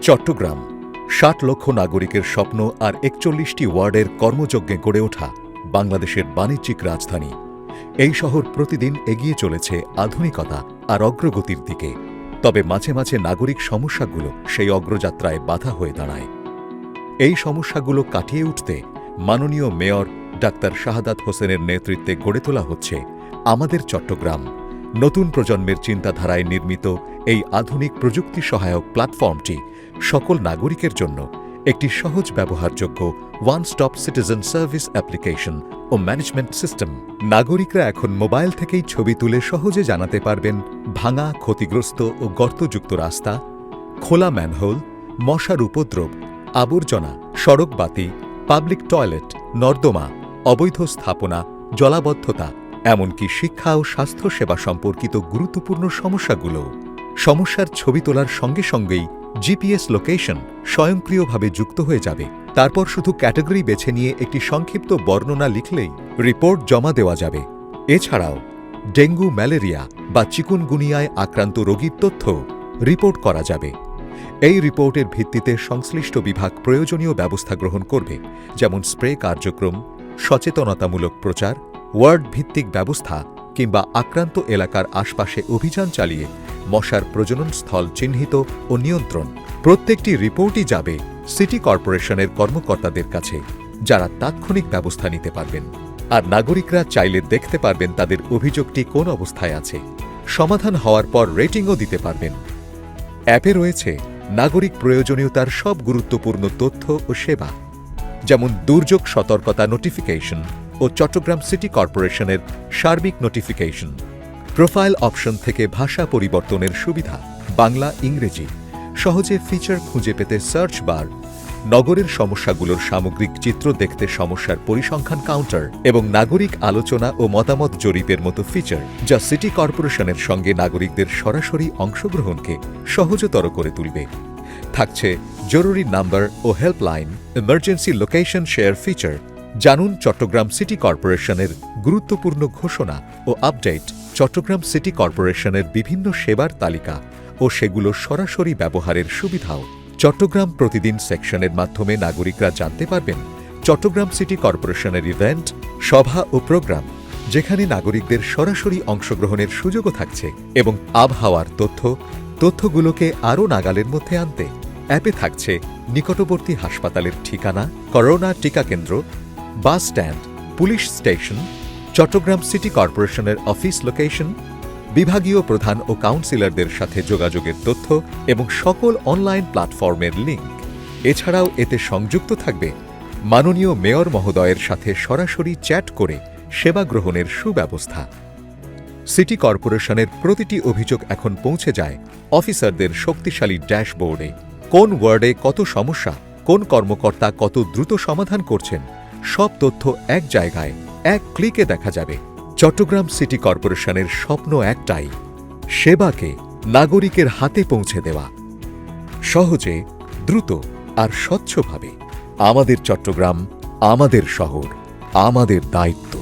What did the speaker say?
চট্টগ্রাম ৬০ লক্ষ নাগরিকের স্বপ্ন আর ৪১টি ওয়ার্ডের কর্মযজ্ঞে গড়ে ওঠা বাংলাদেশের বাণিজ্যিক রাজধানী। এই শহর প্রতিদিন এগিয়ে চলেছে আধুনিকতা আর অগ্রগতির দিকে। তবে মাঝে মাঝে নাগরিক সমস্যাগুলো সেই অগ্রযাত্রায় বাধা হয়ে দাঁড়ায়। এই সমস্যাগুলো কাটিয়ে উঠতে মাননীয় মেয়র ডাক্তার শাহাদাত হোসেনের নেতৃত্বে গড়ে তোলা হচ্ছে আমাদের চট্টগ্রাম। নতুন প্রজন্মের চিন্তাধারায় নির্মিত এই আধুনিক প্রযুক্তি সহায়ক প্ল্যাটফর্মটি সকল নাগরিকের জন্য একটি সহজ ব্যবহারযোগ্য one stop citizen service application ও ম্যানেজমেন্ট সিস্টেম। নাগরিকরা এখন মোবাইল থেকেই ছবি তুলে সহজে জানাতে পারবেন ভাঙা, ক্ষতিগ্রস্ত ও গর্তযুক্ত রাস্তা, খোলা ম্যানহোল, মশার উপদ্রব, আবর্জনা, সড়ক বাতি, পাবলিক টয়লেট, নর্দমা, অবৈধ স্থাপনা, জলাবদ্ধতা, এমনকি শিক্ষা ও স্বাস্থ্যসেবা সম্পর্কিত গুরুত্বপূর্ণ সমস্যার ছবি তোলার সঙ্গে সঙ্গেই জিপিএস লোকেশন স্বয়ংক্রিয়ভাবে যুক্ত হয়ে যাবে। তারপর শুধু ক্যাটাগরি বেছে নিয়ে একটি সংক্ষিপ্ত বর্ণনা লিখলেই রিপোর্ট জমা দেওয়া যাবে। এছাড়াও ডেঙ্গু, ম্যালেরিয়া বা চিকুনগুনিয়ায় আক্রান্ত রোগীর তথ্য রিপোর্ট করা যাবে। এই রিপোর্টের ভিত্তিতে সংশ্লিষ্ট বিভাগ প্রয়োজনীয় ব্যবস্থা গ্রহণ করবে, যেমন স্প্রে কার্যক্রম, সচেতনতামূলক প্রচার, ওয়ার্ড ভিত্তিক ব্যবস্থা কিংবা আক্রান্ত এলাকার আশপাশে অভিযান চালিয়ে মশার প্রজনন স্থল চিহ্নিত ও নিয়ন্ত্রণ। প্রত্যেকটি রিপোর্টই যাবে সিটি কর্পোরেশনের কর্মকর্তাদের কাছে, যারা তাৎক্ষণিক ব্যবস্থা নিতে পারবেন। আর নাগরিকরা চাইলে দেখতে পারবেন তাদের অভিযোগটি কোন অবস্থায় আছে। সমাধান হওয়ার পর রেটিংও দিতে পারবেন। অ্যাপে রয়েছে নাগরিক প্রয়োজনীয়তার সব গুরুত্বপূর্ণ তথ্য ও সেবা, যেমন দুর্যোগ সতর্কতা নোটিফিকেশন ও চট্টগ্রাম সিটি কর্পোরেশনের সার্বিক নোটিফিকেশন। প্রোফাইল অপশন থেকে ভাষা পরিবর্তনের সুবিধা, বাংলা, ইংরেজি, সহজে ফিচার খুঁজে পেতে সার্চ বার, নগরের সমস্যাগুলোর সামগ্রিক চিত্র দেখতে সমস্যার পরিসংখ্যান কাউন্টার এবং নাগরিক আলোচনা ও মতামত জরিপের মতো ফিচার, যা সিটি কর্পোরেশনের সঙ্গে নাগরিকদের সরাসরি অংশগ্রহণকে সহজতর করে তুলবে। থাকছে জরুরি নাম্বার ও helpline, emergency location share feature. জানুন চট্টগ্রাম সিটি কর্পোরেশনের গুরুত্বপূর্ণ ঘোষণা ও আপডেট, চট্টগ্রাম সিটি কর্পোরেশনের বিভিন্ন সেবার তালিকা ও সেগুলো সরাসরি ব্যবহারের সুবিধাও। চট্টগ্রাম প্রতিদিন সেকশনের মাধ্যমে নাগরিকরা জানতে পারবেন চট্টগ্রাম সিটি কর্পোরেশনের ইভেন্ট, সভা ও প্রোগ্রাম, যেখানে নাগরিকদের সরাসরি অংশগ্রহণের সুযোগও থাকছে, এবং আবহাওয়ার তথ্যগুলোকে আরও নাগালের মধ্যে আনতে অ্যাপে থাকছে নিকটবর্তী হাসপাতালের ঠিকানা, করোনা টিকা কেন্দ্র, bus stand, police station, Chittagong city কর্পোরেশনের অফিস লোকেশন, বিভাগীয় প্রধান ও কাউন্সিলরদের সাথে যোগাযোগের তথ্য এবং সকল অনলাইন প্ল্যাটফর্মের লিঙ্ক। এছাড়াও এতে সংযুক্ত থাকবে মাননীয় মেয়র মহোদয়ের সাথে সরাসরি চ্যাট করে সেবা গ্রহণের সুব্যবস্থা। সিটি কর্পোরেশনের প্রতিটি অভিযোগ এখন পৌঁছে যায় অফিসারদের শক্তিশালী ড্যাশবোর্ডে। কোন ওয়ার্ডে কত সমস্যা, কোন কর্মকর্তা কত দ্রুত সমাধান করছেন, সব তথ্য এক জায়গায় এক ক্লিকে দেখা যাবে। চট্টগ্রাম সিটি কর্পোরেশনের স্বপ্ন একটাই, সেবাকে নাগরিকের হাতে পৌঁছে দেওয়া, সহজে, দ্রুত আর স্বচ্ছভাবে। আমাদের চট্টগ্রাম, আমাদের শহর, আমাদের দায়িত্ব।